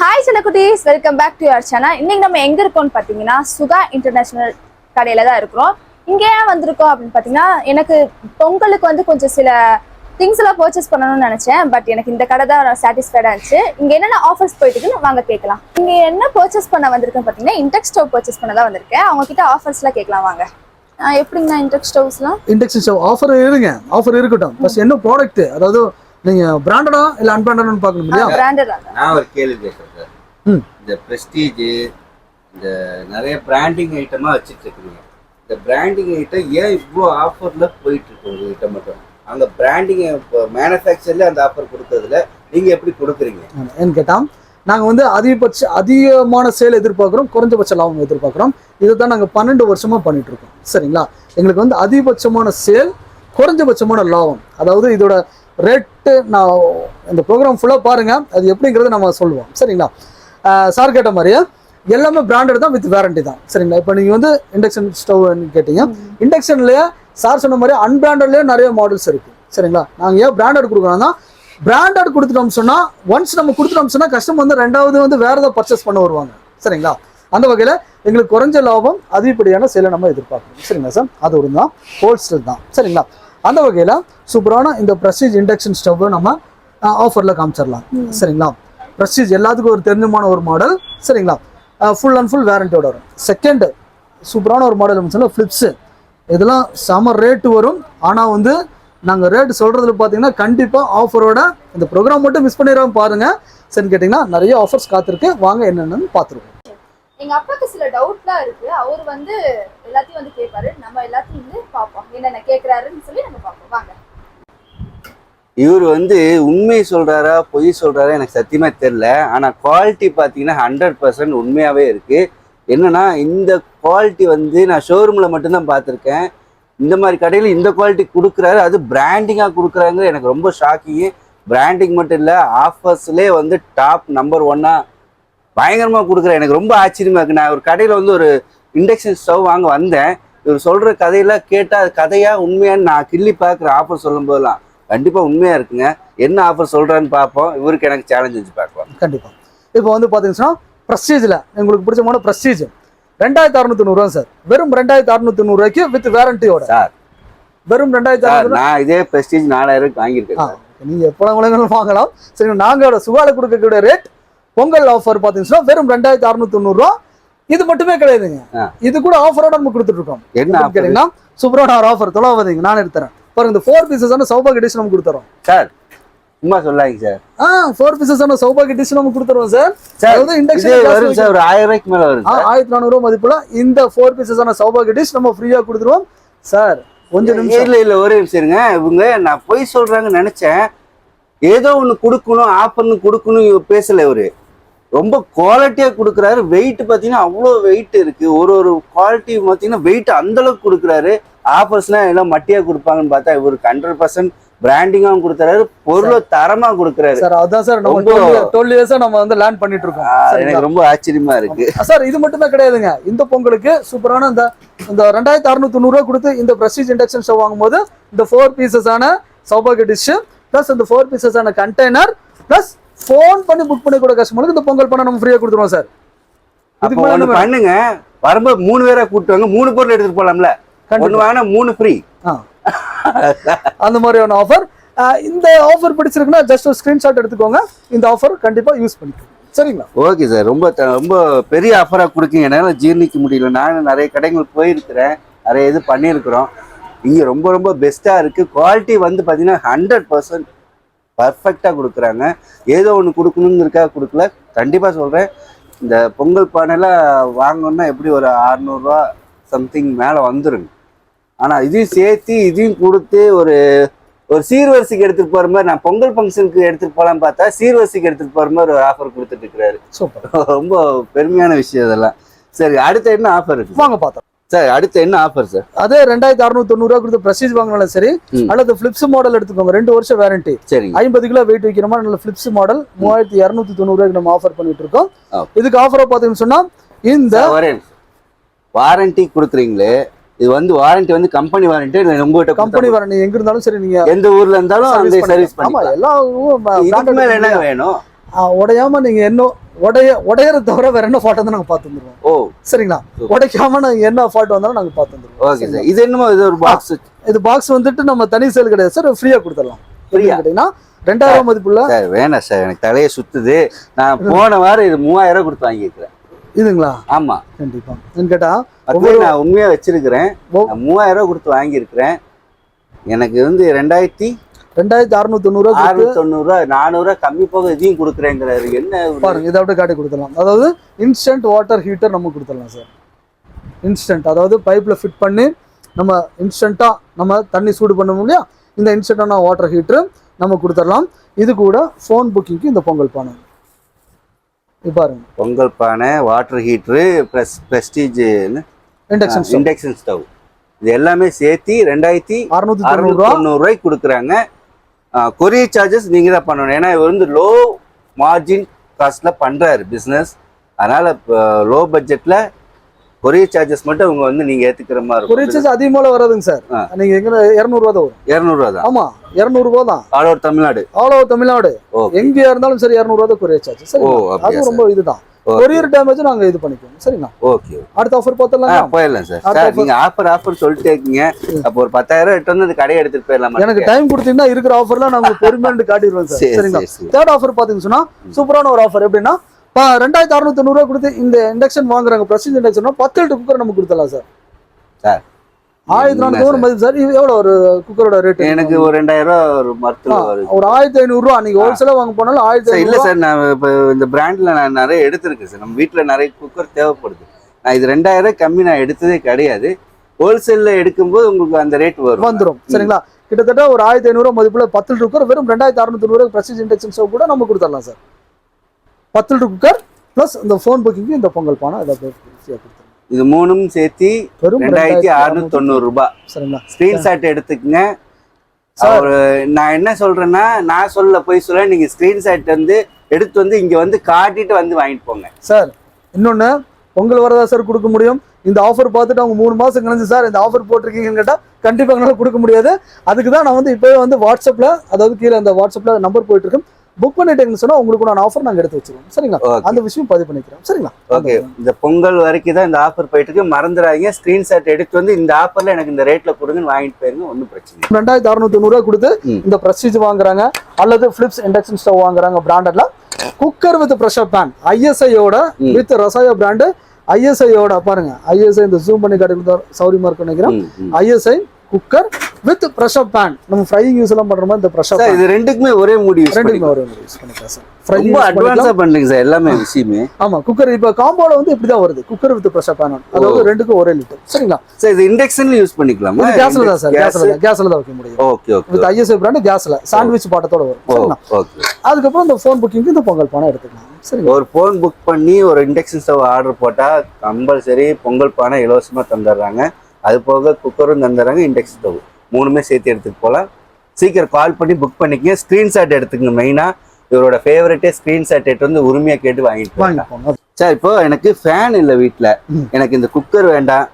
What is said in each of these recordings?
Hi செல்லக்குட்டீஸ், welcome back to your channel. இன்னைக்கு நம்ம எங்க இருக்கோம்னு பார்த்தீங்கன்னா சுகா இன்டர்நேஷனல் கடையில தான் இருக்கிறோம். இங்கே ஏன் வந்திருக்கோம் அப்படின்னு பார்த்தீங்கன்னா, எனக்கு பொங்கலுக்கு வந்து கொஞ்சம் சில திங்ஸ் எல்லாம் பர்ச்சேஸ் பண்ணணும்னு நினைச்சேன். பட் எனக்கு இந்த கடை தான் சாட்டிஸ்ஃபைடா இருந்துச்சு. இங்க என்னென்ன ஆஃபர்ஸ் போயிட்டு இருக்குன்னு வாங்க கேட்கலாம். இங்க என்ன பர்ச்சேஸ் பண்ண வந்திருக்கேன்னு பார்த்தீங்கன்னா, இண்டக்ஸ் ஸ்டவ் பர்ச்சேஸ் பண்ண தான் வந்திருக்கேன். அவங்க கிட்ட ஆஃபர்ஸ்லாம் கேட்கலாம் வாங்க. எப்படிங்கண்ணா இண்டக்ஸ் ஸ்டவ்ஸ்லாம்? இண்டக்ஷன் ஸ்டவ் ஆஃபர் இருங்க, ஆஃபர் இருக்கட்டும். பஸ் என்ன ப்ராடக்ட், அதாவது நீங்க பிராண்டடா இல்ல அன்பிராண்டடான்னு பார்க்கணும் இல்லையா? பிராண்டடா. நான் ஒரு கேள்வி கேட்கறேன் சார். இந்த பிரஸ்டீஜ், இந்த நிறைய பிராண்டிங் ஐட்டமா வச்சுட்டு இருக்கீங்க. இந்த பிராண்டிங் ஐட்டம் ஏன் இவ்வளோ ஆஃபர்ல போயிட்டு இருக்கு ஒரு ஐட்டம் மட்டும்? அந்த பிராண்டிங் மேனுஃபேக்சர்ல அந்த ஆஃபர் கொடுக்கறதுல நீங்க எப்படி கொடுக்குறீங்க? ஏன்னு கேட்டா, நாங்கள் வந்து அதிகமான சேல் எதிர்பார்க்குறோம், குறைஞ்சபட்ச லாபம் எதிர்பார்க்குறோம். இதை தான் நாங்கள் 12 வருஷமா பண்ணிட்டு இருக்கோம். சரிங்களா? எங்களுக்கு வந்து அதிகபட்சமான சேல், குறைஞ்சபட்சமான லாபம். அதாவது இதோட ரேட்டு நான் இந்த ப்ரோக்ராம் ஃபுல்லாக பாருங்க, அது எப்படிங்கிறத நம்ம சொல்லுவோம். சரிங்களா? சார் கேட்ட மாதிரியே எல்லாமே பிராண்டட் தான், வித் வேரண்டி தான். சரிங்களா? இப்போ நீங்கள் வந்து இண்டக்ஷன் ஸ்டவ்னு கேட்டீங்க. இண்டக்ஷன்லேயே சார் சொன்ன மாதிரி அன்பிராண்டட்லேயே நிறைய மாடல்ஸ் இருக்குது. சரிங்களா? நாங்கள் ஏன் பிராண்டட் கொடுக்குறோம்னா, பிராண்டட் கொடுத்துட்டோம் சொன்னால், ஒன்ஸ் நம்ம கொடுத்துட்டோம் சொன்னால் கஸ்டமர் வந்து ரெண்டாவது வந்து வேறு ஏதாவது பர்ச்சேஸ் பண்ண வருவாங்க. சரிங்களா? அந்த வகையில் எங்களுக்கு குறைஞ்ச லாபம், அதிகப்படியான சேலை நம்ம எதிர்பார்க்கணும். சரிங்களா சார்? அது ஒரு தான் ஹோல்சேல் தான். சரிங்களா? அந்த வகையில் சூப்பரான இந்த ப்ரெஸ்டீஜ் இண்டக்ஷன் ஸ்டவ் நம்ம ஆஃபரில் காமிச்சிடலாம். சரிங்களா? ப்ரெஸ்டீஜ் எல்லாத்துக்கும் ஒரு தெரிஞ்சமான ஒரு மாடல். சரிங்களா? ஃபுல் அண்ட் ஃபுல் வேரண்டியோட வரும். செகண்ட் சூப்பரான ஒரு மாடல் சொன்னால் ஃப்ளிப்ஸு. இதெல்லாம் செம ரேட்டு வரும். ஆனால் வந்து நாங்கள் ரேட்டு சொல்கிறதுல பார்த்தீங்கன்னா கண்டிப்பாக ஆஃபரோட இந்த ப்ரோக்ராம் மட்டும் மிஸ் பண்ணிடாமல் பாருங்கள். சரின்னு கேட்டிங்கன்னா நிறைய ஆஃபர்ஸ் காத்திருக்கு. வாங்க என்னென்னு பார்த்துருக்கோம். எங்க அப்பாவுக்கு சில டவுட்லாம் இருக்கு. அவர் வந்து எல்லாத்தையும் வந்து கேட்பாரு. நம்ம எல்லாத்தையும் வந்து பார்ப்போம், என்னென்ன கேட்கிறாருன்னு சொல்லி நம்ம பார்ப்போம். வாங்க. இவர் வந்து உண்மை சொல்றாரா பொய் சொல்றாரா எனக்கு சத்தியமா தெரியல. ஆனா குவாலிட்டி பார்த்தீங்கன்னா 100% உண்மையாவே இருக்கு. என்னன்னா, இந்த குவாலிட்டி வந்து நான் ஷோரூம்ல மட்டும்தான் பார்த்துருக்கேன். இந்த மாதிரி கடையில் இந்த குவாலிட்டி கொடுக்குறாரு, அது பிராண்டிங்காக கொடுக்குறாங்க. எனக்கு ரொம்ப ஷாக்கிங்கு. பிராண்டிங் மட்டும் இல்லை, ஆஃபர்ஸ்லேயே வந்து டாப் நம்பர் 1 பயங்கரமாக கொடுக்குறேன். எனக்கு ரொம்ப ஆச்சரியமாக இருக்குது. நான் ஒரு கடையில் வந்து ஒரு இண்டக்ஷன் ஸ்டவ் வாங்க வந்தேன். இவர் சொல்கிற கதையெல்லாம் கேட்டால் அது கதையாக உண்மையான்னு நான் கிள்ளி பார்க்குறேன். ஆஃபர் சொல்லும் போதெல்லாம் கண்டிப்பாக உண்மையாக இருக்குங்க. என்ன ஆஃபர் சொல்கிறான்னு பார்ப்போம். இவருக்கு எனக்கு சேலஞ்ச் வச்சு பார்க்கலாம். கண்டிப்பாக. இப்போ வந்து பார்த்தீங்கன்னா ப்ரெஸ்டீஜில் உங்களுக்கு பிடிச்ச மாதிரி ப்ரெஸ்டீஜ் 2690 சார். வெறும் 2690 வித் வேரண்டியோட சார். வெறும் 2600. நான் இதே ப்ரெஸ்டீஜ் 4000 வாங்கியிருக்கேன். நீங்கள் எப்போ வாங்கலாம். சரி, நாங்களோட சுகால கொடுக்கக்கூடிய ரேட் பொங்கல் ஆஃபர் பார்த்தீங்கன்னா வெறும் 2690. இது மட்டுமே கிடையாதுங்க, இது கூட ஆஃபரோட நம்ம கொடுத்துட்டு இருக்கோம். என்ன கேட்டீங்கன்னா சூப்பரான ஒரு ஆஃபர் தொலைவாதீங்க, நான் எடுத்துறேன் பாருங்க. இந்த 4 பீசஸான சௌபாகிய டிஷ் நம்ம கொடுத்துறோம் சார். சும்மா சொல்லாங்க சார். 4 பீசஸான சௌபாகிய டிஷ் நம்ம கொடுத்துறோம் சார். அதாவது இண்டக்ஷன் வரும் சார், ஒரு 1000 ரூபாய்க்கு மேல வரும். 1400 மதிப்புல இந்த 4 பீசஸான சௌபாகிய டிஷ் நம்ம ஃப்ரீயா கொடுத்துருவோம் சார். கொஞ்சம் நிமிஷம் இல்ல ஒரே நிமிஷம் இருங்க. இவங்க நான் பொய் சொல்றாங்கன்னு நினைச்சேன். ஏதோ ஒண்ணு கொடுக்கணும், ஆஃபர்னு கொடுக்கணும் பேசல. இவரு ரொம்ப குவாலிட்டியா கொடுக்குறாரு. வெயிட் பார்த்தீங்கன்னா அவ்வளோ வெயிட் இருக்கு. ஒரு குவாலிட்டி பார்த்தீங்கன்னா வெயிட் அந்த அளவுக்கு கொடுக்குறாரு. ஆஃபர்ஸ்லாம் எல்லாம் மட்டியா கொடுப்பாங்கன்னு பார்த்தா இவருக்கு 100% பிராண்டிங்காகவும் கொடுக்குறாரு, பொருளும் தரமா கொடுக்குறாரு சார். அதான் சார் நம்ம 12 இயர்ஸா நம்ம வந்து லேர்ன் பண்ணிட்டு இருக்கோம். எனக்கு ரொம்ப ஆச்சரியமா இருக்கு சார். இது மட்டுமே கிடையாதுங்க. இந்த பொங்கலுக்கு சூப்பரான இந்த 2690 கொடுத்து இந்த பிரஸ்டீஜ் இண்டக்ஷன் ஸ்டவ் வாங்கும்போது இந்த 4 பீசஸான சௌபாகிய டிஷ் பிளஸ் இந்த 4 பீசஸான கண்டெய்னர் பிளஸ் போன் பண்ணி புக் பண்ணி கூட கஸ்டமருக்கு இந்த பொங்கல் பண்ண நம்ம ஃப்ரீயா கொடுத்துருவோம் சார். இதுக்கு மேல பண்ணுங்க. வரும்போது 3 பேரை கூட்டுவாங்க, 3 பொருள் எடுத்துட்டு போலாம்ல. ஒன்னு வாங்கினா 3 ஃப்ரீ. அந்த மாதிரியான ஆஃபர். இந்த ஆஃபர் பிடிச்சிருக்குன்னா ஜஸ்ட் ஒரு ஸ்கிரீன்ஷாட் எடுத்துக்கோங்க. இந்த ஆஃபர் கண்டிப்பா யூஸ் பண்ணிக்கோங்க. சரிங்களா? Okay sir. ரொம்ப பெரிய ஆஃபரா கொடுக்கீங்க. என்னால ஜீர்ணிக்க முடியல. நான் நிறைய கடைகள் போயிருக்கிறேன், நிறைய இது பண்ணியிருக்கிறோம். இங்க ரொம்ப பெஸ்டா இருக்கு. குவாலிட்டி வந்து பாத்தீங்கன்னா 100% பர்ஃபெக்டா கொடுக்குறாங்க. ஏதோ ஒன்று கொடுக்கணுங்கிறதுக்காக கொடுக்கல. கண்டிப்பா சொல்றேன், இந்த பொங்கல் பானைலாம் வாங்கணும்னா எப்படி ஒரு 600 ரூபா சம்திங் மேல வந்துருங்க. ஆனா இதையும் சேர்த்து இதையும் கொடுத்து ஒரு சீர்வரிசைக்கு எடுத்துட்டு போற மாதிரி, நான் பொங்கல் ஃபங்க்ஷனுக்கு எடுத்துட்டு போலான்னு பார்த்தா சீர்வரிசைக்கு எடுத்துட்டு போற மாதிரி ஒரு ஆஃபர் கொடுத்துட்டு இருக்கிறாரு. ரொம்ப பெருமையான விஷயம் இதெல்லாம். சரி, அடுத்த என்ன ஆஃபர் இருக்கு வாங்க பார்த்தோம் சார். அடுத்து என்ன ஆஃபர் சார்? அதே 2690 கொடுத்து பிரஸ்டீஜ் வாங்கினாலும் சரி, அல்லது பிளிப்ஸ் மாடல் எடுத்துக்கோங்க. 2 வருஷம் வேரண்டி. சரி, 50 கிலோ வெயிட் வைக்கிற மாதிரி நல்ல பிளிப்ஸ் மாடல் 3290 நம்ம ஆஃபர் பண்ணிட்டு இருக்கோம். இதுக்கு ஆஃபரா பாத்தீங்கன்னு சொன்னா இந்த வாரண்டி கொடுக்குறீங்களே, இது வந்து வாரண்டி வந்து கம்பெனி வாரண்டி. உங்ககிட்ட கம்பெனி வாரண்டி எங்க இருந்தாலும் சரி, நீங்க எந்த ஊர்ல இருந்தாலும் அந்த சர்வீஸ் பண்ணலாம். எல்லா என்ன வேணும் உடையாம நீங்க என்ன உடையறத தவிர வேற என்ன ஃபால்ட் வந்து நாங்க பார்த்து வந்துருவோம். ஓ சரிங்களா, உடைக்காம நாங்க என்ன ஃபால்ட் வந்தாலும் நாங்க பார்த்து வந்துருவோம். Okay sir. இது என்னமோ இது ஒரு பாக்ஸ். இது பாக்ஸ் வந்துட்டு நம்ம தனி சேல் கிடையாது சார், ஃப்ரீயா கொடுத்துடலாம். ஃப்ரீயா கேட்டீங்கன்னா 2000 மதிப்புள்ள சார். வேணாம் சார், எனக்கு தலையை சுத்துது. நான் போன வாரம் இது 3000 கொடுத்து வாங்கியிருக்கிறேன். இதுங்களா? ஆமா கண்டிப்பா. கேட்டா நான் உண்மையா வச்சிருக்கிறேன். 3000 கொடுத்து வாங்கியிருக்கிறேன். எனக்கு வந்து 2690 400 கம்மி போக இதையும் கொடுக்குறேங்கிறாரு. என்ன பாருங்க, இதை அப்படியே காட்டி கொடுத்துடலாம். அதாவது இன்ஸ்டன்ட் வாட்டர் ஹீட்டர் நம்ம கொடுத்துடலாம் சார். இன்ஸ்டன்ட், அதாவது பைப்ல ஃபிட் பண்ணி நம்ம இன்ஸ்டன்ட்டா நம்ம தண்ணி சூடு பண்ண முடியும். இந்த இன்ஸ்டன்டான வாட்டர் ஹீட்டர் நம்ம கொடுத்துடலாம். இது கூட ஃபோன் புக்கிங்க்கு இந்த பொங்கல் பானை பாருங்க. பொங்கல் பானை, water heater, prestige induction stove, இது எல்லாமே சேர்த்து 2690 கொடுக்குறாங்க. கொரியர் சார்ஜஸ் நீங்க தான் பண்ணணும். ஏன்னா இவர் வந்து லோ மார்ஜின் காஸ்ட்ல பண்றாரு பிசினஸ். அதனால லோ பட்ஜெட்ல கொரியர் சார்ஜஸ் மட்டும் அவங்க வந்து நீங்க ஏத்துக்கிற மாதிரி இருக்கும். கொரியர் சார்ஜ் அதிகமாக வராதுங்க சார். நீங்க எங்க 200 ரூபா தான் வரும். 200 ரூபா தான். ஆமா 200 ரூபா தான். All over Tamil Nadu. எங்கேயா இருந்தாலும் சரி 200 ரூபா தான் கொரியர் சார்ஜ். சரி, அது ரொம்ப இதுதான். கொரியர் டேமேஜ் நாங்க இது பண்ணிக்குவோம். சரிங்களா? ஓகே. அடுத்த ஆஃபர் பார்த்தலாம். போயிடலாம் சார். சார் நீங்க ஆஃபர் சொல்லிட்டே இருக்கீங்க. அப்போ ஒரு 10000 எடுத்து வந்து கடையை எடுத்துட்டு போயிடலாம். எனக்கு டைம் கொடுத்தீங்கன்னா இருக்கிற ஆஃபர்லாம் நாங்க பொறுமையா காட்டிடுவோம் சார். சரிங்களா? தேர்ட் ஆஃபர் பாத்தீங்கன்னு சொன்னா சூப்பரான ஒரு ஆஃபர். எப்படின்னா 2690 ரூபா கொடுத்து இந்த இண்டக்ஷன் வாங்குறாங்க. பிரஸ்டீஜ் இண்டக்ஷன் 10 லிட்டர் குக்கர் நம்ம கொடுத்துடலாம் சார். சார் 1400 மதிப்பு சார். இது எவ்வளவு ஒரு குக்கரோட ரேட்? எனக்கு ஒரு 2000 ரூபா ஒரு மரத்துல வருது. ஒரு 1500 ரூபா. நீங்க ஹோல்சேலா வாங்க போனாலும் 1500. இல்ல சார், நான் இப்போ இந்த பிராண்ட்ல நான் நிறைய எடுத்திருக்கேன் சார். நம்ம வீட்டுல நிறைய குக்கர் தேவைப்படுது. நான் இது 2000 கம்மி நான் எடுத்ததே கிடையாது. ஹோல்சேல்ல எடுக்கும்போது உங்களுக்கு அந்த ரேட் வந்துடும். சரிங்களா? கிட்டத்தட்ட ஒரு 1500 ரூபா மதிப்புல 10 லிட்டர் குக்கர் வெறும் 2690 ரூபாய் பிரஸ்டீஜ் இண்டக்ஷன் ஸ்டவ் கூட நம்ம கொடுத்துடலாம் சார். 10 லிட்டர் குக்கர் பிளஸ் இந்த ஃபோன் புக்கிங் இந்த பொங்கல் பானை இதை கொடுத்துருவோம். இது மூணும் சேர்த்து 2690 ரூபாய். சரிங்களா? ஸ்கிரீன்ஷாட் எடுத்துக்கங்க. நான் என்ன சொல்றேன்னா, நான் போய் சொல்ல, நீங்க ஸ்கிரீன்ஷாட் வந்து எடுத்து வந்து இங்க வந்து காட்டிட்டு வந்து வாங்கிட்டு போங்க சார். இன்னொன்னு, பொங்கல் வரதா சார் கொடுக்க முடியும். இந்த ஆஃபர் பார்த்துட்டு அவங்க 3 மாசம் கழிஞ்சு சார் இந்த ஆஃபர் போட்டிருக்கீங்கன்னு கேட்டா கண்டிப்பா எங்களால் கொடுக்க முடியாது. அதுக்கு தான் நான் வந்து இப்போவே வந்து வாட்ஸ்அப்ல, அதாவது கீழே அந்த வாட்ஸ்அப்ல நம்பர் போயிட்டு இருக்கேன். புக் பண்ணிட்டீங்கன்னு சொன்னா உங்களுக்கு நான் ஆஃபர் நாங்க எடுத்து வச்சிருவோம். சரிங்களா? அந்த விஷயம் பதிவு பண்ணிக்கிறோம். சரிங்களா? ஓகே. இந்த பொங்கல் வரைக்கும் தான் இந்த ஆஃபர் போயிட்டு இருக்கு. மறந்துடாதீங்க, ஸ்கிரீன்ஷாட் எடுத்து வந்து இந்த ஆஃபர்ல எனக்கு இந்த ரேட்ல கொடுங்கன்னு வாங்கிட்டு போயிருங்க. ஒன்றும் பிரச்சனை. 2690 ரூபாய் கொடுத்து இந்த பிரஸ்டீஜ் வாங்குறாங்க அல்லது பிலிப்ஸ் இண்டக்ஷன் ஸ்டவ் வாங்குறாங்க. பிராண்டட்ல குக்கர் வித் ப்ரெஷர் பேன் ISIயோட வித் ரசாயா பிராண்டு ISIயோட பாருங்க. ISI இந்த ஜூம் பண்ணி காட்டி சௌரியமா இருக்கு நினைக்கிறேன். ISI cooker with pressure pan. நம்ம ஃப்ரையிங் யூஸ் எல்லாம் பண்ற மாதிரி இந்த ப்ரெஷர் பேன். இது ரெண்டுக்குமே ஒரே மூடி யூஸ் பண்ணிக்கலாம் சார். ரொம்ப அட்வான்ஸா பண்றீங்க சார் எல்லாமே விஷயமே. ஆமா, குக்கர் இப்ப காம்போல வந்து இப்படி தான் வருது. Cooker with pressure pan. அதாவது ரெண்டுக்கும் ஒரே லிட்டர். சரிங்களா? சார் இது இண்டக்ஷன்ல யூஸ் பண்ணிக்கலாம். இது கேஸ்ல தான் சார். கேஸ்ல தான் வைக்க முடியும். Okay okay. With ISI brand கேஸ்ல சாண்ட்விச் பாட்டத்தோட வரும். சரிங்களா? ஓகே. அதுக்கப்புறம் இந்த ஃபோன் புக்கிங்க்கு இந்த பொங்கல் பானை எடுத்துக்கலாம். சரி, ஒரு ஃபோன் புக் பண்ணி ஒரு இண்டக்ஷன் ஸ்டவ் ஆர்டர் போட்டா கம்பல்சரி பொங்கல் பானை இலவசமா தந்துடுறாங்க. அது போக குக்கரும் தந்துடுறாங்க, இண்டக்ஷன் ஸ்டவ் மூணுமே சேர்த்து எடுத்துட்டு போகலாம். சீக்கிரம் கால் பண்ணி புக் பண்ணிக்கங்க. ஸ்கிரீன்ஷாட் எடுத்துக்கங்க. மெயினா இவரோட ஃபேவரட்டே ஸ்கிரீன்ஷாட் எடுத்து வந்து உரிமையா கேட்டு வாங்கிட்டு சார். இப்போ எனக்கு ஃபேன் இல்லை வீட்டில், எனக்கு இந்த குக்கர் வேண்டாம்,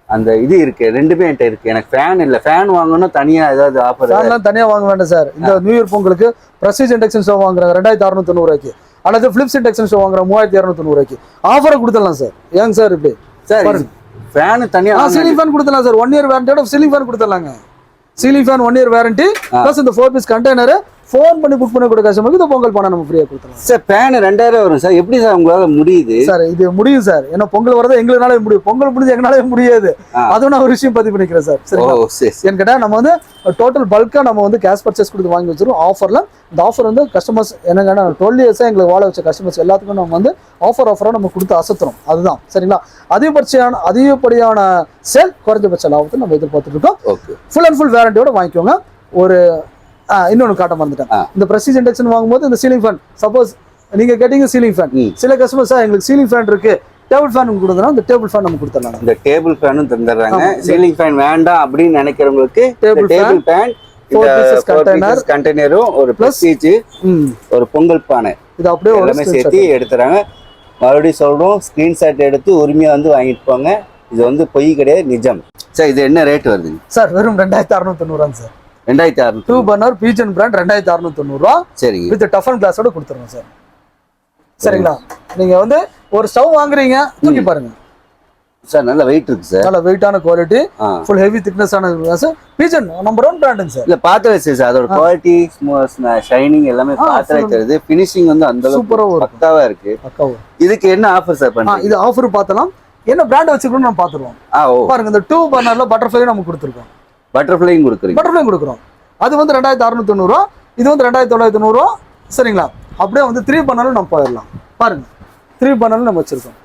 அந்த இது இருக்கு, ரெண்டுமே என்கிட்ட இருக்கு. எனக்கு ஃபேன் இல்லை, ஃபேன் வாங்கணும் தனியா ஏதாவது ஆஃபர் தனியா வாங்க வேண்டாம் சார். இந்த நியூ இயர் பொங்கலுக்கு பிரஸ்டீஜ் இண்டக்ஷன் ஸ்டவ் வாங்குறாங்க 2690 ரூபாய்க்கு அல்லது பிலிப்ஸ் இண்டக்ஷன் ஸ்டவ் வாங்குறாங்க 3290 ரூபாய்க்கு ஆஃபரை கொடுத்துடலாம் சார். ஏங்க சார் இப்படி சார் ஃபேன் தனியா சீலிங் ஃபேன் கொடுத்துடலாம் சார். 1 இயர் வாரண்டியோட சீலிங் ஃபேன் கொடுத்துடலாங்க. Ceiling fan 1 year warranty plus இந்த 4 பீஸ் கண்டெய்னர் ஃபோன் பண்ணி புக் பண்ண கூட கஸ்டமருக்கு இந்த பொங்கல் பானை நம்ம ஃப்ரீயா கொடுத்துறோம் சார். ஃபேன் 2000 வரும் சார். எப்படி சார் உங்களால முடியுது சார்? இது முடியும் சார். ஏன்னா பொங்கல் வரதா எங்களால முடியும். பொங்கல் முடிஞ்சு எங்களால முடியாது. அதுவும் நான் ஒரு விஷயம் பதிவு பண்ணிக்கிறேன் சார். சரி, என்கிட்ட நம்ம வந்து டோட்டல் பல்கா நம்ம வந்து கேஷ் பர்ச்சேஸ் கொடுத்து வாங்கி வச்சிருவோம் ஆஃபர்ல. இந்த ஆஃபர் வந்து கஸ்டமர்ஸ் என்னங்கன்னா 12 இயர்ஸா எங்களுக்கு வாழ வச்ச கஸ்டமர்ஸ் எல்லாத்துக்கும் நம்ம வந்து ஆஃபரா நம்ம கொடுத்து அசத்துறோம். அதுதான் சரிங்களா? அதிகப்படியான சேல் குறைஞ்சபட்ச லாபத்தை நம்ம எதிர்பார்த்துட்டு இருக்கோம். ஃபுல் அண்ட் ஃபுல் வாரண்டியோட வாங்கிக்கோங்க. ஒரு இன்னொன்னு காட்ட மறந்துட்டேன். இந்த பிரஸ்டீஜ் இண்டக்ஷன் வாங்கும்போது இந்த சீலிங் ஃபேன், சப்போஸ் நீங்க கேட்டீங்க சீலிங் ஃபேன், சில கஸ்டமர்ஸ் எங்களுக்கு சீலிங் ஃபேன் இருக்கு, டேபிள் ஃபேன் கொடுத்தா இந்த டேபிள் ஃபேன் நம்ம கொடுத்துடலாம். இந்த டேபிள் ஃபேனும் தந்துடுறாங்க. சீலிங் ஃபேன் வேண்டாம் அப்படின்னு நினைக்கிறவங்களுக்கு டேபிள் ஃபேன், 4 பீசஸ் கண்டெய்னரும் ஒரு பிரஸ்டீஜ் ஒரு பொங்கல் பானை இது அப்படியே எல்லாமே சேர்த்து எடுத்துறாங்க. மறுபடியும் சொல்றோம், ஸ்கிரீன்ஷாட் எடுத்து உரிமையா வந்து வாங்கிட்டு போங்க. இது வந்து பொய் கிடையாது, நிஜம். சார் இது என்ன ரேட் வருதுங்க சார்? வெறும் 2690 சார். 2600 2 பர்னர் பீஜன் பிராண்ட் 2690 ரூபா. சரி, வித் டஃபன் கிளாஸோட கொடுத்துறோம் சார். சரிங்களா? நீங்க வந்து ஒரு ஸ்டவ் வாங்குறீங்க, தூக்கி பாருங்க சார். நல்ல வெயிட் இருக்கு சார். நல்ல வெயிட்டான குவாலிட்டி, ஃபுல் ஹெவி திக்னஸ் ஆன பீஜன் நம்பர் 1 பிராண்டுங்க சார். இல்ல பாத்திர சார், அதோட குவாலிட்டி, ஷைனிங் எல்லாமே பாத்திர தெரியுது. ஃபினிஷிங் வந்து அந்த சூப்பரா பக்காவா இருக்கு. இதுக்கு என்ன ஆஃபர் சார் பண்றீங்க? இது ஆஃபர் பார்த்தலாம், என்ன பிராண்ட் வச்சிருக்கோம் நம்ம பாத்துருவோம். பாருங்க, இந்த 2 பர்னர்ல பட்டர்ஃப்ளை நம்ம கொடுத்துருக்கோம். பட்டர்ஃப்ளையும் கொடுக்குறோம். அது வந்து 2690 ரூபா, இது வந்து 2990 ரூபா. சரிங்களா? அப்படியே வந்து 3 பர்னர்ல நம்ம போயிடலாம். பாருங்க, 3 பர்னர்ல நம்ம வச்சிருக்கோம்.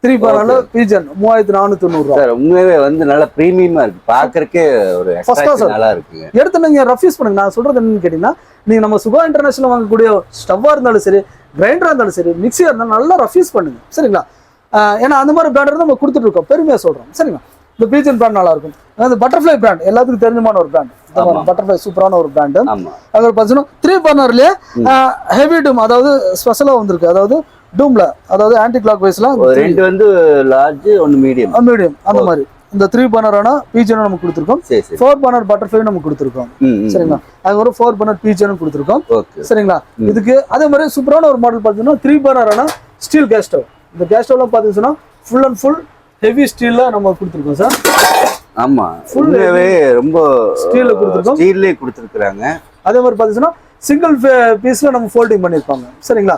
3 பர்னர்ல பீஜன் 3490 ரூபா. சார் உண்மையாவே வந்து நல்ல பிரீமியமா இருக்கு, பாக்குறதுக்கே ஒரு நல்லா இருக்கு. எடுத்து நீங்க ரஃப்யூஸ் பண்ணுங்க. நான் சொல்றது என்னன்னு கேட்டீங்கன்னா, நீங்க நம்ம சுகா இன்டர்நேஷனல் வாங்கக்கூடிய ஸ்டவ்வா இருந்தாலும் சரி, கிரைண்டரா இருந்தாலும் சரி, மிக்சியா இருந்தாலும் நல்லா ரஃப்யூஸ் பண்ணுங்க. சரிங்களா? ஏன்னா அந்த மாதிரி பிராண்ட் நம்ம கொடுத்துட்டு இருக்கோம், பெருமையா சொல்றோம். சரிங்களா? இந்த பீஜன் பிராண்ட் நல்லா இருக்கும். அந்த பட்டர்ஃப்ளை பிராண்ட் எல்லாத்துக்கும் தெரிஞ்சமான ஒரு பிராண்ட். பட்டர்ஃப்ளை சூப்பரான ஒரு பிராண்ட். அது பார்த்தீங்கன்னா 3 பர்னர்லயே ஹெவி டூம், அதாவது ஸ்பெஷலா வந்திருக்கு. அதாவது டூம்ல, அதாவது ஆன்டி கிளாக் வைஸ்ல ரெண்டு வந்து லார்ஜ், ஒன்னு மீடியம் அந்த மாதிரி இந்த 3 பர்னரான பீஜனும் நம்ம கொடுத்துருக்கோம். 4 பர்னர் பட்டர்ஃப்ளை நம்ம கொடுத்துருக்கோம். சரிங்களா? அது ஒரு 4 பர்னர் பீஜனும் கொடுத்துருக்கோம். சரிங்களா? இதுக்கு அதே மாதிரி சூப்பரான ஒரு மாடல் பார்த்தீங்கன்னா 3 பர்னரான ஸ்டீல் கேஸ் ஸ்டவ். இந்த கேஸ் ஸ்டவ்லாம் பார்த்தீங்கன்னா ஃபுல் அண்ட் ஃபுல் ஹெவி ஸ்டீல்ல நம்ம கொடுத்துருக்கோம் சார். ஆமா, ஃபுல்லாவே ரொம்ப ஸ்டீல்ல கொடுத்துருக்கோம். ஸ்டீல்லே கொடுத்துருக்காங்க. அதே மாதிரி பார்த்தீங்கன்னா சிங்கிள் பீஸ்ல நம்ம ஃபோல்டிங் பண்ணிருப்பாங்க. சரிங்களா?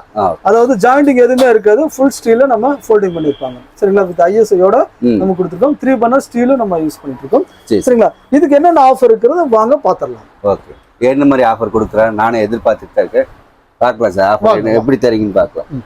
அதாவது ஜாயிண்டிங் எதுவுமே இருக்காது, ஃபுல் ஸ்டீல்ல நம்ம ஃபோல்டிங் பண்ணிருப்பாங்க. சரிங்களா? வித் ஐஎஸ்ஐயோட நம்ம கொடுத்துருக்கோம். 3 பர்னர் ஸ்டீலும் நம்ம யூஸ் பண்ணிட்டு இருக்கோம். சரிங்களா? இதுக்கு என்னென்ன ஆஃபர் இருக்கிறது வாங்க பாத்திரலாம். ஓகே, என்ன மாதிரி ஆஃபர் கொடுக்குறேன் நானே எதிர்பார்த்துட்டு இருக்கேன். பார்க்கலாம் சார், ஆஃபர் எப்படி தரீங்கன்னு பார்க்கலாம்.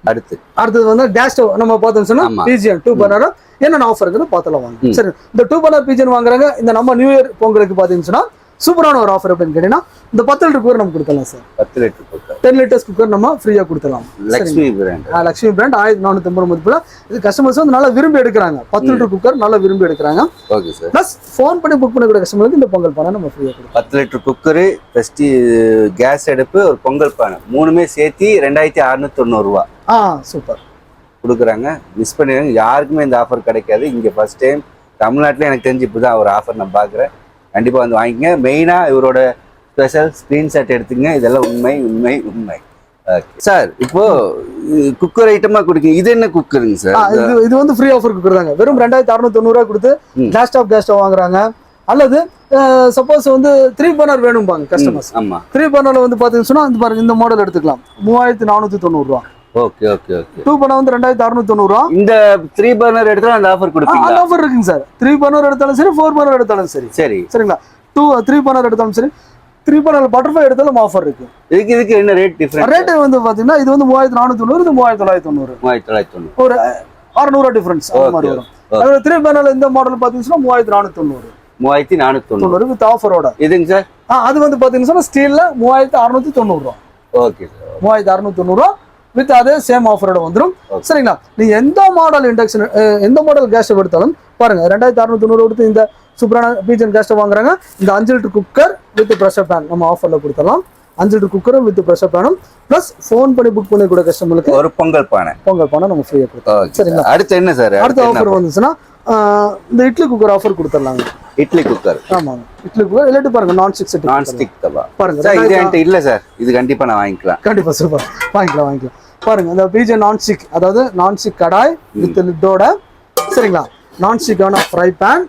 அடுத்தது வந்து கேஸ் ஸ்டவ் நம்ம பார்த்தோம்னா பீஜன் 2 பர்னர் என்னென்ன ஆஃபர் இருக்குன்னு பார்த்தலாம் வாங்க. சரி, இந்த 2 பர்னர் பீஜன் வாங்குறாங்க. இந்த நம்ம நியூ இயர் பொங்கலுக்கு பார்த்தீங்கன்னா சூப்பரான ஒரு ஆஃபர் அப்படின்னு கேட்டீங்கன்னா, இந்த 10 லிட்டர் குக்கர் நம்ம கொடுக்கலாம் sir. 10 litre cooker, 10 litres cooker நம்ம ஃப்ரீயா கொடுக்கலாம். லக்ஷ்மி பிராண்ட். லக்ஷ்மி பிராண்ட் 1450 மதிப்புல இது கஸ்டமர்ஸ் வந்து நல்லா விரும்பி எடுக்கிறாங்க. 10 லிட்டர் குக்கர் நல்லா விரும்பி எடுக்கிறாங்க. Okay sir. பிளஸ் ஃபோன் பண்ணி புக் பண்ணக்கூடிய கஸ்டமருக்கு இந்த பொங்கல் பானை நம்ம ஃப்ரீயா கொடுக்கலாம். 10 லிட்டர் குக்கர், பிரஸ்டி கேஸ் அடுப்பு, ஒரு பொங்கல் பானை, மூணுமே சேர்த்து 2690 ரூபா. சூப்பர் கொடுக்குறாங்க. மிஸ் பண்ணிடுறாங்க, யாருக்குமே இந்த ஆஃபர் கிடைக்காது. இங்கே ஃபர்ஸ்ட் டைம் தமிழ்நாட்டில் எனக்கு தெரிஞ்சு இப்போ தான் ஒரு ஆஃபர் நான் பார்க்குறேன். கண்டிப்பாக வந்து வாங்கிங்க. மெயினாக இவரோட ஸ்பெஷல் ஸ்க்ரீன்ஷாட் எடுத்துங்க. இதெல்லாம் உண்மை உண்மை உண்மை. ஓகே சார், இப்போ குக்கர் ஐட்டமாக கொடுக்குங்க. இது என்ன குக்கருங்க சார்? இது வந்து ஃப்ரீ ஆஃபர் குக்கர் தாங்க. வெறும் 2690 ரூபா கொடுத்து கேஸ் ஸ்டவ் வாங்குறாங்க. அல்லது சப்போஸ் வந்து 3 பர்னர் வேணும்பாங்க கஸ்டமர்ஸ். 3 பர்னர்ல வந்து பார்த்தீங்கன்னா இந்த பாருங்க, இந்த மாடல் எடுத்துக்கலாம். 3490 ரூபா. Okay okay okay. 2 பர்னர் வந்து 2690 ரூபா. இந்த 3 பர்னர் எடுத்தாலும் அந்த ஆஃபர் கொடுப்பீங்க? அந்த ஆஃபர் இருக்குங்க சார். 3 பர்னர் எடுத்தாலும் சரி, 4 பர்னர் எடுத்தாலும் சரி. சரிங்களா? 3 பர்னர் எடுத்தாலும் சரி, 3 பர்னர் பட்டர்ஃப்ளை எடுத்தாலும் ஆஃபர் இருக்கு. இதுக்கு என்ன ரேட் டிஃபரன்ஸ்? ரேட் வந்து பாத்தீங்கன்னா இது வந்து 3490, இது 3990. 3990. ஒரு 600 டிஃபரன்ஸ் அந்த மாதிரி வரும். அதோட 3 பர்னர் இந்த மாடல் பாத்தீங்கன்னா 3490. 3490 வித் ஆஃபரோட. இதுங்க சார்? அது வந்து பாத்தீங்கன்னா ஸ்டீல்ல 3690 ரூபா. Okay sir. 3690 ரூபா வித் அதே சேம் ஆஃபரோட வந்துடும். சரிங்களா? நீங்க எந்த மாடல் இண்டக்ஷன், எந்த மாடல் கேஸ் ஸ்டவ் எடுத்தாலும் பாருங்க, 2690 கொடுத்து இந்த சூப்பரான பீஜன் கேஸ் ஸ்டவ் வாங்குறாங்க. இந்த 5 litre cooker with pressure pan நம்ம ஆஃபர்ல கொடுத்துடலாம். 5 லிட்டர் குக்கரும் வித் ப்ரெஷர் பேனும் பிளஸ் ஃபோன் பண்ணி புக் பண்ணி கூட கஸ்டமருக்கு ஒரு பொங்கல் பானை நம்ம ஃப்ரீயா கொடுத்தோம். சரிங்களா? அடுத்து என்ன சார்? அடுத்த ஆஃபர் வந்துச்சுன்னா இந்த இட்லி குக்கர் ஆஃபர் கொடுத்துடலாங்க. இட்லி குக்கர்? ஆமாங்க, இட்லி குக்கர். இல்லாட்டி பாருங்க நான் ஸ்டிக் தவா பாருங்க. இது என்கிட்ட இல்ல சார், இது கண்டிப்பா நான் வாங்கிக்கலாம். கண்டிப்பா சூப்பர், வாங்கிக்கலாம். பாருங்க, இந்த பீஜன் நான்ஸ்டிக், அதாவது நான்ஸ்டிக் கடாய் வித் லிட்டோட. சரிங்களா? நான்ஸ்டிக்கான ஃப்ரை பேன்,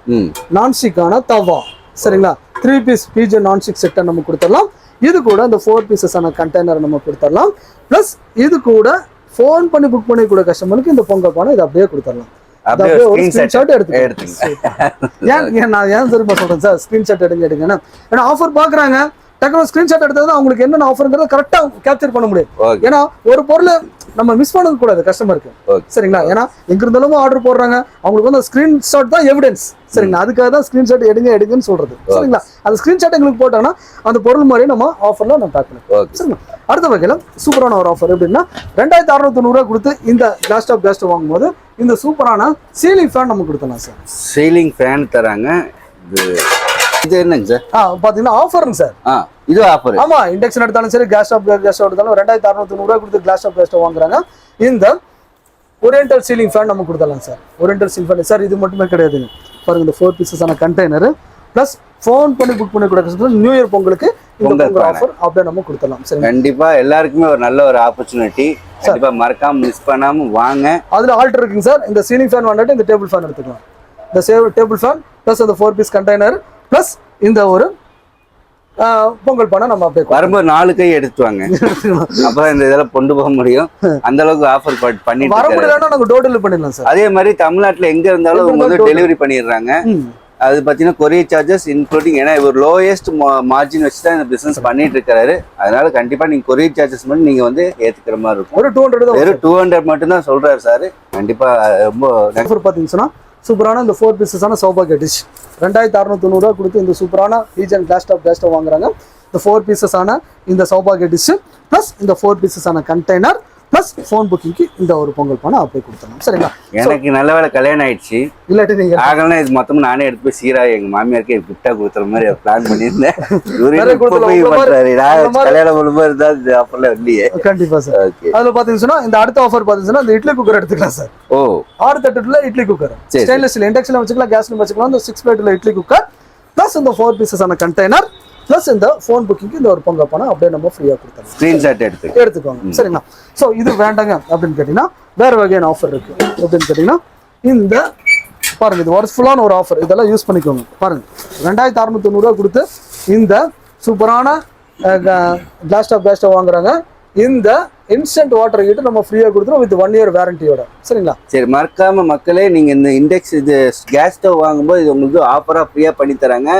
நான்ஸ்டிக்கான தவா. சரிங்களா? 3 பீஸ் பீஜன் நான்ஸ்டிக் செட்டை நம்ம கொடுத்துடலாம். இது கூட இந்த 4 பீசஸான கண்டெய்னர் நம்ம கொடுத்துடலாம். பிளஸ் இது கூட ஃபோன் பண்ணி புக் பண்ணி கூட கஸ்டமருக்கு இந்த பொங்கல் பானை இதை அப்படியே கொடுத்துடலாம். ஸ்கிரீன்ஷாட் எடுங்க. ஏன்னா ஆஃபர் பாக்குறாங்க, டக்குனு ஸ்கிரீன்ஷாட் எடுத்தது அவங்களுக்கு என்னென்ன ஆஃபர்ங்கிறத கரெக்டா கேப்சர் பண்ண முடியும். ஏன்னா ஒரு பொருள் நம்ம மிஸ் பண்ணது கூடாது கஸ்டமருக்கு. சரிங்களா? ஏன்னா எங்க இருந்தாலும் ஆர்டர் போடுறாங்க, அவங்களுக்கு வந்து ஸ்கிரீன்ஷாட் தான் எவிடன்ஸ். சரிங்களா? அதுக்காக தான் ஸ்கிரீன்ஷாட் எடுங்கன்னு சொல்றது. சரிங்களா? அந்த ஸ்கிரீன்ஷாட் எங்களுக்கு போட்டாங்கன்னா அந்த பொருள் மாதிரி நம்ம ஆஃபர்ல நம்ம பேக் பண்ணுவோம். சரிங்களா? அடுத்த வகையில சூப்பரான ஒரு ஆஃபர் எப்படின்னா, 2690 ரூபா கொடுத்து இந்த கிளாஸ் டாப் வாங்கும்போது இந்த சூப்பரான சீலிங் ஃபேன் நம்ம கொடுத்தலாம் சார். சீலிங் ஃபேன் தராங்க. இது என்னங்க சார்? பாத்தீங்கன்னா ஆஃபருங்க சார். இது ஆஃபர். ஆமா, இண்டக்ஷன் எடுத்தாலும் சரி, கேஸ் ஸ்டவ் எடுத்தாலும் 2690 ரூபா கொடுத்து கிளாஸ் ஸ்டவ் வாங்குறாங்க. இந்த ஓரியன்டல் சீலிங் ஃபேன் நம்ம கொடுத்தலாம் sir. Oriental ceiling fan sir இது மட்டுமே கிடையாதுங்க. பாருங்க, இந்த 4 பீசஸான கண்டெய்னர் ப்ளஸ் ஃபோன் பண்ணி புக் பண்ணி கூட நியூ இயர் பொங்கலுக்கு இந்த பொங்கல் ஆஃபர் அப்படியே நம்ம கொடுத்துடலாம். சரி, கண்டிப்பா எல்லாருக்குமே ஒரு நல்ல ஒரு ஆப்பர்ச்சுனிட்டி. கண்டிப்பா மறக்காம மிஸ் பண்ணாம வாங்க. அதுல ஆல்டர் இருக்குங்க சார். இந்த சீலிங் ஃபேன் வந்துட்டு இந்த டேபிள் ஃபேன் எடுத்துக்கலாம். இந்த டேபிள் ஃபேன் ப்ளஸ் அந்த 4 பீஸ் கண்டெய்னர் ப்ளஸ் இந்த ஒரு பொங்கல் பானை நம்ம அப்படியே வரும்போது 4 கை எடுத்துவாங்க. அப்புறம் இந்த இதெல்லாம் கொண்டு போக முடியும். அந்த அளவுக்கு ஆஃபர் பண்ணிட்டு வர முடியலன்னா நாங்க டோர் டெலிவரி பண்ணிடலாம் சார். அதே மாதிரி தமிழ்நாட்டுல எங்க இருந்தாலும் அவங்க வந்து டெலிவரி பண்ணிடுறாங்க. அது பார்த்தீங்கன்னா கொரியர் சார்ஜஸ் இன்க்ளூடிங். ஏன்னா இவர் லோயஸ்ட் மார்ஜின் வச்சு தான் இந்த பிசினஸ் பண்ணிட்டு இருக்காரு. அதனால கண்டிப்பா நீங்க கொரியர் சார்ஜஸ் மட்டும் நீங்க வந்து ஏத்துக்கிற மாதிரி இருக்கும். ஒரு 200 வெறும் 200 மட்டும் தான் சொல்றாரு சார். கண்டிப்பா ரொம்ப ஆஃபர் பாத்தீங்கன்னா சூப்பரான இந்த 4 பீசஸான சௌபாகிய டிஷ் 2690 ரூபா கொடுத்து இந்த சூப்பரான ரீஜன் கிளாஸ் டாப் வாங்குறாங்க. இந்த 4 பீசஸான இந்த சௌபாகிய டிஷ் ப்ளஸ் இந்த 4 பீசஸான கண்டெய்னர் ப்ளஸ் ஃபோன் புக்கிங்க்கு இந்த ஒரு பொங்கல் பானை அப்படியே கொடுத்துடலாம். சரிங்களா? எனக்கு நல்ல வேலை கல்யாணம் ஆயிடுச்சு. இல்லாட்டி நீங்க ஆகலாம் இது மொத்தமும் நானே எடுத்து போய் சீரா எங்க மாமியாருக்கு கிஃப்டா கொடுத்துற மாதிரி பிளான் பண்ணியிருந்தேன். கல்யாணம் பண்ணும்போது இருந்தா அப்பெல்லாம் இல்லையே. கண்டிப்பா சார். அதுல பாத்தீங்கன்னா இந்த அடுத்த ஆஃபர் பாத்தீங்கன்னா இந்த இட்லி குக்கர் எடுத்துக்கலாம் சார். ஓ 6 தட்டுல இட்லி குக்கர் ஸ்டெயின்லெஸ் ஸ்டீல் இண்டக்ஷன்ல வச்சுக்கலாம், கேஸ்ல வச்சுக்கலாம். இந்த 6 பிளேட்ல இட்லி குக்கர் ப்ளஸ் இந்த 4 பீசஸான கண்டெய்னர் ப்ளஸ் இந்த ஃபோன் புக்கிங்க்கு இந்த ஒரு பொங்கல் பானை அப்படியே நம்ம ஃப்ரீயா கொடுத்துருவோம். ஸ்கிரீன்ஷாட் எடுத்துக்கோங்க. சரிங்களா? ஸோ இது வேண்டாங்க அப்படின்னு கேட்டீங்கன்னா வேற வகையான ஆஃபர் இருக்கு. அப்படின்னு கேட்டீங்கன்னா இந்த பாருங்க, இது ஒர்க்ஃபுல்லான ஒரு ஆஃபர். இதெல்லாம் யூஸ் பண்ணிக்கோங்க. பாருங்க 2690 ரூபா கொடுத்து இந்த சூப்பரான கிளாஸ் டாப் வாங்குறாங்க. இந்த இன்ஸ்டன்ட் வாட்டர் ஹீட்டர் நம்ம ஃப்ரீயா கொடுத்துருவோம் வித் 1 இயர் வாரண்டியோட. சரிங்களா? சரி, மறக்காம மக்களே நீங்க இந்த இண்டெக்ஸ் இது கேஸ் ஸ்டவ் வாங்கும்போது இது உங்களுக்கு ஆஃபரா ஃப்ரீயா பண்ணி தராங்க.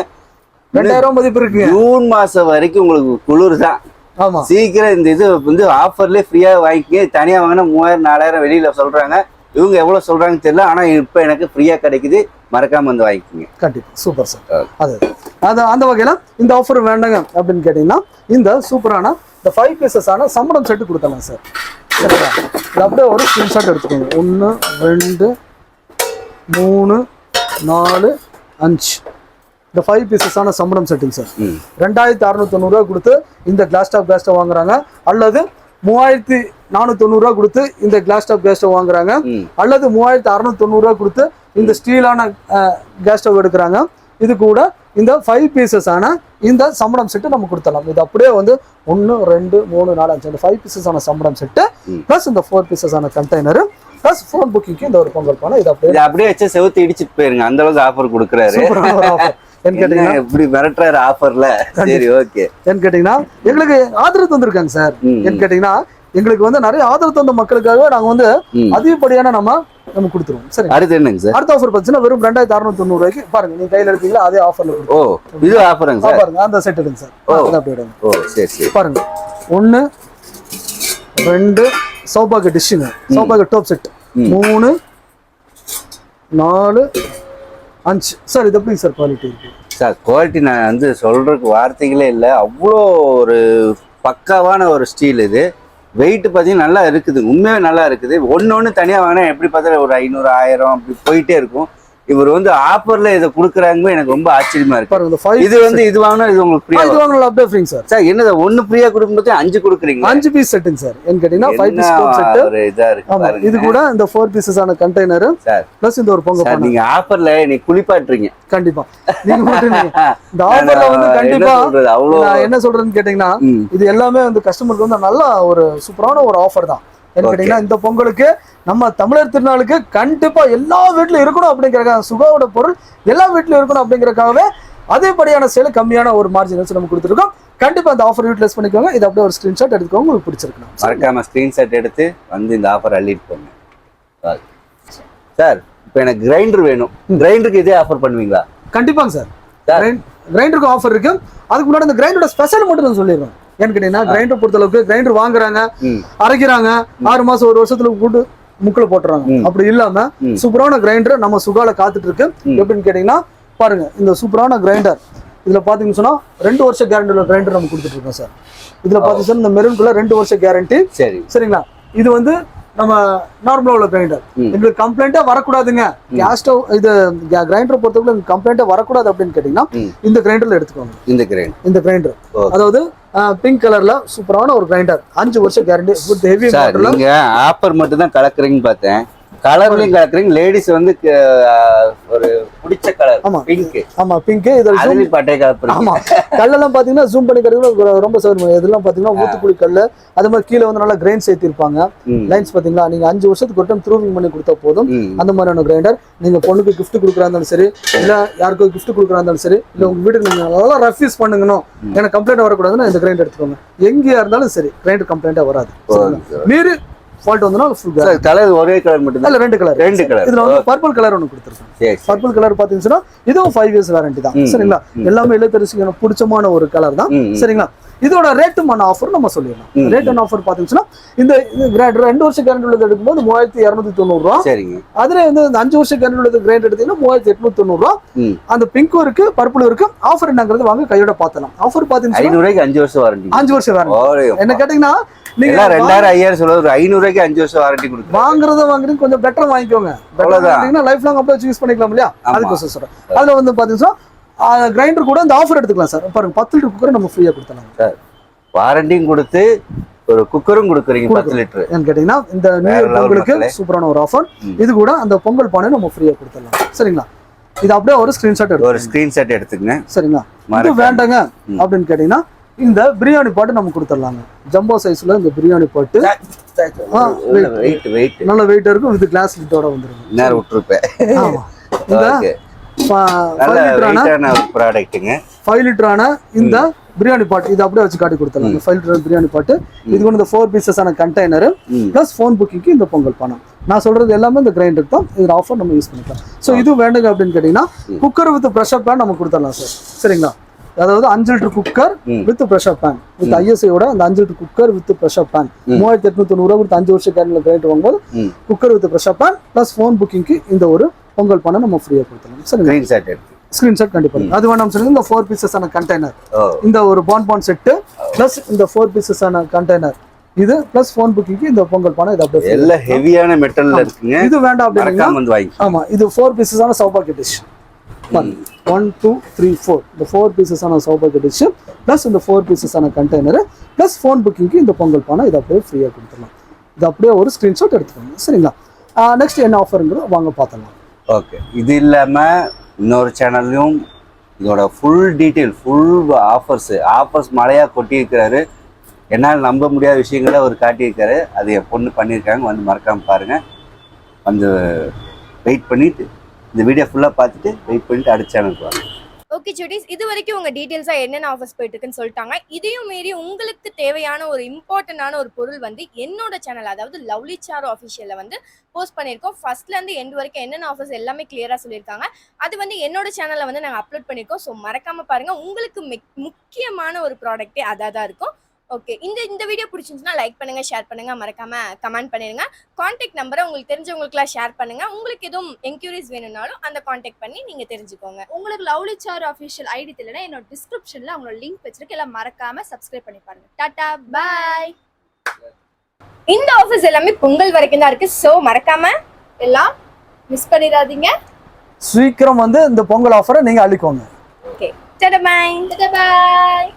2000 மதிப்பு இருக்குங்க. ஜூன் மாசம் வரைக்கும் உங்களுக்கு குளிர் தான். ஆமா, சீக்கிரம் இந்த இது வந்து ஆஃபர்லயே ஃப்ரீயா வாங்கிக்க. தனியா வாங்கினா 3000 4000 வெளியில சொல்றாங்க. இவங்க எவ்வளவு சொல்றாங்கன்னு தெரியல. ஆனா இப்ப எனக்கு ஃப்ரீயா கிடைக்குது. மறக்காம வந்து வாங்கிக்கோங்க. கண்டிப்பா. Super sir. அது அந்த வகையில இந்த ஆஃபர் வேண்டாங்க அப்படின்னு கேட்டீங்கன்னா இந்த சூப்பரான இந்த 5 பீசஸான சம்பளம் செட்டு கொடுத்தலாம் சார். சரிங்களா? இது அப்படியே ஒரு ஸ்கிரீன்ஷாட் எடுத்துக்கோங்க. 1 2 3 4 5 இந்த 5 பீசஸான சம்பளம் செட்டிங் சார். 2690 ரூபா கொடுத்து இந்த கிளாஸ் டாப் வாங்குறாங்க. அல்லது 3490 ரூபா கொடுத்து இந்த கிளாஸ் டாப் வாங்குறாங்க. அல்லது 3690 ரூபா கொடுத்து இந்த ஸ்டீலான கேஸ் ஸ்டவ் எடுக்கிறாங்க. இது கூட இந்த 5 பீசஸான இந்த சம்பளம் செட்டு நம்ம கொடுத்துடலாம். இது அப்படியே வந்து 1 2 3 4 5 இந்த 5 பீசஸான சம்பளம் செட்டு ப்ளஸ் இந்த 4 பீசஸான கண்டெய்னர் ப்ளஸ் ஃபோன் புக்கிங்க்கு இந்த ஒரு பொங்கல் பானை. இது அப்படியே வச்சு செவுத்து இடிச்சிட்டு போயிருங்க. அந்த அளவுக்கு ஆஃபர் கொடுக்குறாரு. எப்படி மிரட்டுறாரு ஆஃபர்ல. சரி, ஓகே. ஏன்னு கேட்டீங்கன்னா எங்களுக்கு ஆதரவு தந்திருக்காங்க சார். ஏன்னு கேட்டீங்கன்னா எங்களுக்கு வந்து நிறைய ஆதரவு தந்த மக்களுக்காகவே நாங்க வந்து அதிகப்படியான நம்ம கொடுத்துருவோம். சரி, அடுத்து என்னங்க சார்? அடுத்த ஆஃபர் பார்த்தீங்கன்னா வெறும் 2690 ரூபாய்க்கு பாருங்க. நீங்க கையில எடுத்தீங்களா அதே ஆஃபர்ல. ஓ, இது ஆஃபருங்க சார். பாருங்க அந்த செட் எடுங்க சார். ஓ சரி சரி. பாருங்க 1 2 சௌபாகிய டிஷ்ஷுங்க, சௌபாகிய டாப் செட் 3 4 5 சார். இது எப்படி சார் குவாலிட்டி இருக்கு சார்? குவாலிட்டி நான் வந்து சொல்றதுக்கு வார்த்தைகளே இல்லை. அவ்வளோ ஒரு பக்காவான ஒரு ஸ்டீல். இது வெயிட் பார்த்தீங்கன்னா நல்லா இருக்குது. உண்மையாக நல்லா இருக்குது. ஒன்று தனியாக வாங்கினா எப்படி பார்த்தாலும் ஒரு 500 1000 அப்படி போயிட்டே இருக்கும். இவர் வந்து ஆஃபர்ல இதை கொடுக்குறாங்க. எனக்கு ரொம்ப ஆச்சரியமா இருக்கு. இது வந்து இது வாங்கினா இது உங்களுக்கு ஃப்ரீயா, இது வாங்கினா அப்படியே ஃப்ரீங்க சார். சார் என்னது 1 ஃப்ரீயா கொடுக்கும்போது 5 கொடுக்குறீங்க? 5 பீஸ் செட்டுங்க சார். என்ன கேட்டீங்கன்னா 5 பீஸ் செட் ஒரு இதா இருக்கு. இது கூட இந்த 4 பீசஸான கண்டெய்னர் சார் ப்ளஸ் இந்த ஒரு பொங்கல் பானை. நீங்க ஆஃபர்ல நீ குளிப்பாட்றீங்க. கண்டிப்பா நீங்க மட்டும் இந்த ஆஃபர்ல வந்து கண்டிப்பா நான் என்ன சொல்றேன்னு கேட்டீங்கன்னா இது எல்லாமே வந்து கஸ்டமருக்கு வந்து நல்ல ஒரு சூப்பரான ஒரு ஆஃபர் தான். என்ன கேட்டீங்கன்னா இந்த பொங்கலுக்கு நம்ம தமிழர் திருநாளுக்கு கண்டிப்பா எல்லா வீட்லயும் இருக்கணும் அப்படிங்கறக்காக, சுகாவோட பொருள் எல்லா வீட்லயும் இருக்கணும் அப்படிங்கறக்காகவே அதேபடியான சேல் கம்மியான ஒரு மார்ஜின் வச்சு நம்ம கொடுத்துருக்கோம். கண்டிப்பா இந்த ஆஃபர் யூட்டிலைஸ் பண்ணிக்கோங்க. இது அப்படியே ஒரு ஸ்கிரீன்ஷாட் எடுத்துக்கோங்க. உங்களுக்கு பிடிச்சிருக்கணும் மறக்காம ஸ்கிரீன்ஷாட் எடுத்து வந்து இந்த ஆஃபர் அள்ளிட்டு போங்க சார். இப்போ எனக்கு கிரைண்டர் வேணும். கிரைண்டருக்கு இதே ஆஃபர் பண்ணுவீங்களா? கண்டிப்பாங்க சார். கிரைண்டருக்கு ஆஃபர் இருக்கு. அதுக்கு முன்னாடி இந்த கிரைண்டரோட ஸ்பெஷல் மட்டும் நான் சொல்லிடுறேன். ஏன்னு கேட்டீங்கன்னா கிரைண்டர் பொறுத்த அளவுக்கு கிரைண்டர் வாங்குறாங்க, அரைக்கிறாங்க, 6 மாசம் 1 வருஷத்துல கூட்டு முக்கில போட்டுறாங்க. அப்படி இல்லாம சூப்பரான கிரைண்டர் நம்ம சுகால காத்துட்டு இருக்கு. எப்படின்னு கேட்டீங்கன்னா பாருங்க இந்த சூப்பரான கிரைண்டர். இதுல பாத்தீங்கன்னு சொன்னா 2 வருஷம் கேரண்டில கிரைண்டர் நம்ம கொடுத்துட்டு இருக்கோம் சார். இதுல பாத்தீங்கன்னா இந்த மெரூன்குள்ள 2 வருஷம் கேரண்டி. சரிங்களா? இது வந்து நம்ம நார்மலா உள்ள கிரைண்டர். எங்களுக்கு கம்ப்ளைண்டா வரக்கூடாதுங்க. கேஸ் ஸ்டவ் இது கிரைண்டர் பொறுத்தவரை கம்ப்ளைண்டா வரக்கூடாது அப்படின்னு கேட்டீங்கன்னா இந்த கிரைண்டர்ல எடுத்துக்கோங்க. இந்த கிரைண்டர் அதாவது பிங்க் கலர்ல சூப்பரான ஒரு கிரைண்டர், 5 வருஷம் கேரண்டி வித் ஹெவி மாடல்ல. நீங்க ஆப்பர் மட்டும் தான் கலக்குறீங்கன்னு பார்த்தேன். கலர்லயும் கலக்குறீங்க. லேடிஸ் வந்து ஒரு பிடிச்ச கலர் ஆமா. பிங்க். ஆமா பிங்க். இது அதுலயும் பட்டை கலர். ஆமா கல்லெல்லாம் பாத்தீங்கன்னா ஜூம் பண்ணி கிடைக்கும் ரொம்ப சௌகரியமா. இதெல்லாம் பாத்தீங்கன்னா ஊத்துக்குழி கல்லு. அது மாதிரி கீழே வந்து நல்லா கிரைண்ட் சேர்த்திருப்பாங்க. லைன்ஸ் பாத்தீங்களா, நீங்க 5 வருஷத்துக்கு ஒரு டைம் த்ரூவிங் பண்ணி கொடுத்தா போதும். அந்த மாதிரியான கிரைண்டர். நீங்க பொண்ணுக்கு கிஃப்ட் கொடுக்குறா இருந்தாலும் சரி, இல்ல யாருக்கோ கிஃப்ட் கொடுக்குறா இருந்தாலும் சரி, இல்ல உங்க வீட்டுக்கு நீங்க நல்லா ரஃப்யூஸ் பண்ணுங்கணும், எனக்கு கம்ப்ளைண்ட் வரக்கூடாதுன்னா இந்த கிரைண்டர் எடுத்துக்கோங்க. எங்கேயா இருந்தாலும் சரி கிரைண்டர் கம்ப்ளைண்டா வராது. மீறி ஃபால்ட் வந்தனா கலர் ஒரே கலர் மட்டும் தான். ரெண்டு கலர். இதுல வந்து பர்பிள் கலர் ஒன்னு கொடுத்திருக்காங்க. பர்பிள் கலர் பாத்தீங்கன்னா இதுவும் 5 இயர்ஸ் வாரண்டி தான். சரிங்களா, எல்லாமே இல்லத்தரசிக்கு பிடிச்சமான ஒரு கலர் தான். சரிங்களா, இதோட ரேட்டுமான ஆஃபர் நம்ம சொல்லிடலாம். ரேட் அண்ட் ஆஃபர் பாத்தீங்கன்னா இந்த 2 வருஷம் கேரண்டி உள்ளது எடுக்கும்போது 3290 ரூபா. சரிங்க. அதுல வந்து இந்த 5 வருஷம் கேரண்டி உள்ளது கிரைண்ட் எடுத்தீங்கன்னா 3890 ரூபா. அந்த பிங்க்கும் இருக்கு, பர்பிளும் இருக்கு. ஆஃபர் என்னங்கிறது வாங்க கையோட பார்த்தலாம். ஆஃபர் பாத்தீங்கன்னா 500 ரூபாய்க்கு 5 வருஷம் வாரண்டி. 5 வருஷம் வாரண்டி. என்ன கேட்டீங்கன்னா நீங்க 2000 5000 சொல்றது 500 ரூபாய்க்கு 5 வருஷம் வாரண்டி கொடுத்து வாங்குறத வாங்குறீங்க கொஞ்சம் பெட்டரா வாங்கிக்கோங்க. பெட்டரா லைஃப் லாங் அப்படியே யூஸ் பண்ணிக்கலாம் இல்லையா, அதுக்கு சொல்றேன். அதுல வந்து பாத்தீங்கன்னா கிரைண்டர் கூட இந்த ஆஃபர் எடுத்துக்கலாம் சார். பாருங்க 10 லிட்டர் குக்கர் நம்ம ஃப்ரீயா கொடுத்தலாம் சார். வாரண்டியும் கொடுத்து ஒரு குக்கரும் கொடுக்குறீங்க 10 லிட்டர். ஏன்னு கேட்டீங்கன்னா இந்த நியூ இயர் பொங்கலுக்கு சூப்பரான ஒரு ஆஃபர். இது கூட அந்த பொங்கல் பானை நம்ம ஃப்ரீயா கொடுத்துடலாம். சரிங்களா, இது அப்படியே ஒரு ஸ்கிரீன்ஷாட் எடுத்துக்கங்க. சரிங்களா, இது வேண்டாங்க அப்படின்னு கேட்டீங்கன்னா இந்த பிரியாணி பாட்டு நம்ம கொடுத்துடலாங்க. ஜம்போ சைஸ்ல இந்த பிரியாணி பாட்டு நல்ல வெயிட் இருக்கும். வித் கிளாஸ் லிட்டோட வந்துரும். நேரா விட்டுருப்பேன். ஆமா, இந்த 5 லிட்டரான இந்த பிரியாணி பாட்டு இது அப்படியே வச்சு காட்டி கொடுத்துடலாம். 5 லிட்டர் பிரியாணி பாட்டு. இது வந்து இந்த 4 பீசஸான கண்டெய்னர் பிளஸ் ஃபோன் புக்கிங்க்கு இந்த பொங்கல் பணம். நான் சொல்றது எல்லாமே இந்த கிரைண்டருக்கு தான். இது ஆஃபர் நம்ம யூஸ் பண்ணிக்கலாம். ஸோ இது வேண்டுங்க அப்படின்னு கேட்டீங்கன்னா குக்கர் வித் ப்ரெஷர் பேன் நம்ம கொடுத்துடலாம் சார். சரிங்களா, அதாவது 5 litre cooker with pressure pan with ஐஎஸ்ஐயோட அந்த 5 litre cooker with pressure pan 3890 ரூபா கொடுத்து 5 வருஷம் கேரண்டில் கிரைண்டர் வாங்கும்போது cooker with pressure pan plus phone புக்கிங்க்கு இந்த ஒரு பொங்கல் பணம் நம்ம ஃப்ரீயா கொடுத்துடலாம். சரி, ஸ்கிரீன்ஷாட் கண்டிப்பா அது வேணாம் சொல்லுங்க. இந்த 4 பீசஸான கண்டெய்னர், இந்த ஒரு பான் செட்டு பிளஸ் இந்த 4 பீசஸான கண்டெய்னர் இது பிளஸ் ஃபோன் புக்கிங்க்கு இந்த பொங்கல் பணம் இது அப்படியே எல்லாம் ஹெவியான மெட்டல்ல இருக்குங்க. இது வேண்டாம் அப்படின்னா ஆமா இது 4 பீசஸான சௌபாக்கிய டிஷ் 1 2 3 4 இந்த 4 பீசஸான சௌபாக்கிய டிஷ் பிளஸ் இந்த 4 பீசஸான கண்டெய்னர் பிளஸ் ஃபோன் புக்கிங்க்கு இந்த பொங்கல் பணம் இது அப்படியே ஃப்ரீயா கொடுத்துடலாம். இது அப்படியே ஒரு ஸ்கிரீன்ஷாட் எடுத்துக்கோங்க. சரிங்களா, நெக்ஸ்ட் என்ன ஆஃபருங்கிறத வாங்க பார்த்துடலாம். ஓகே, இது இல்லாம இன்னொரு சேனல்லையும் இதோட ஃபுல் டீட்டெயில் ஃபுல் ஆஃபர்ஸ் மழையாக கொட்டியிருக்கிறாரு. என்னால் நம்ப முடியாத விஷயங்களை அவர் காட்டியிருக்காரு. அது என் பொண்ணு பண்ணியிருக்காங்க. வந்து மறக்காமல் பாருங்கள். வந்து வெயிட் பண்ணிவிட்டு இந்த வீடியோ ஃபுல்லாக பார்த்துட்டு வெயிட் பண்ணிவிட்டு அடுத்த சேனலுக்கு வாங்க. ஓகே சுட்டீஸ், இது வரைக்கும் உங்க டீடைல்ஸா என்னென்ன ஆஃபர்ஸ் போயிட்டு இருக்குன்னு சொல்லிட்டாங்க. இதையும் மீறி உங்களுக்கு தேவையான ஒரு இம்பார்ட்டன்டான ஒரு பொருள் வந்து என்னோட சேனல், அதாவது லவ்லி சாரு ஆஃபிஷியல்ல வந்து போஸ்ட் பண்ணியிருக்கோம். ஃபர்ஸ்ட்ல இருந்து எண்ட் வரைக்கும் என்னென்ன ஆஃபர்ஸ் எல்லாமே கிளியரா சொல்லியிருக்காங்க. அது வந்து என்னோட சேனல்ல வந்து நாங்கள் அப்லோட் பண்ணியிருக்கோம். ஸோ மறக்காம பாருங்க. உங்களுக்கு முக்கியமான ஒரு ப்ராடக்டே அதாக தான் இருக்கும். ஓகே, இந்த வீடியோ பிடிச்சிருந்துச்சுன்னா லைக் பண்ணுங்க, ஷேர் பண்ணுங்க, மறக்காம கமெண்ட் பண்ணிடுங்க. கான்டாக்ட் நம்பரை உங்களுக்கு தெரிஞ்சவங்களுக்குலாம் ஷேர் பண்ணுங்க. உங்களுக்கு எதுவும் என்கொயரிஸ் வேணும்னாலும் அந்த கான்டாக்ட் பண்ணி நீங்க தெரிஞ்சுக்கோங்க. உங்களுக்கு லவ்லி சாரு ஆஃபிஷியல் ஐடி தெரியலனா என்னோட டிஸ்கிரிப்ஷன்ல அவங்களோட லிங்க் வச்சிருக்கு. எல்லாம் மறக்காம சப்ஸ்கிரைப் பண்ணி பாருங்க. டாடா பாய். இந்த ஆஃபர்ஸ் எல்லாமே பொங்கல் வரைக்கும் தான் இருக்கு. ஸோ மறக்காம எல்லாம் மிஸ் பண்ணிடாதீங்க. சீக்கிரம் வந்து இந்த பொங்கல் ஆஃபரை நீங்க அள்ளிக்கோங்க. ஓகே, டாடா பாய். டாடா பாய்.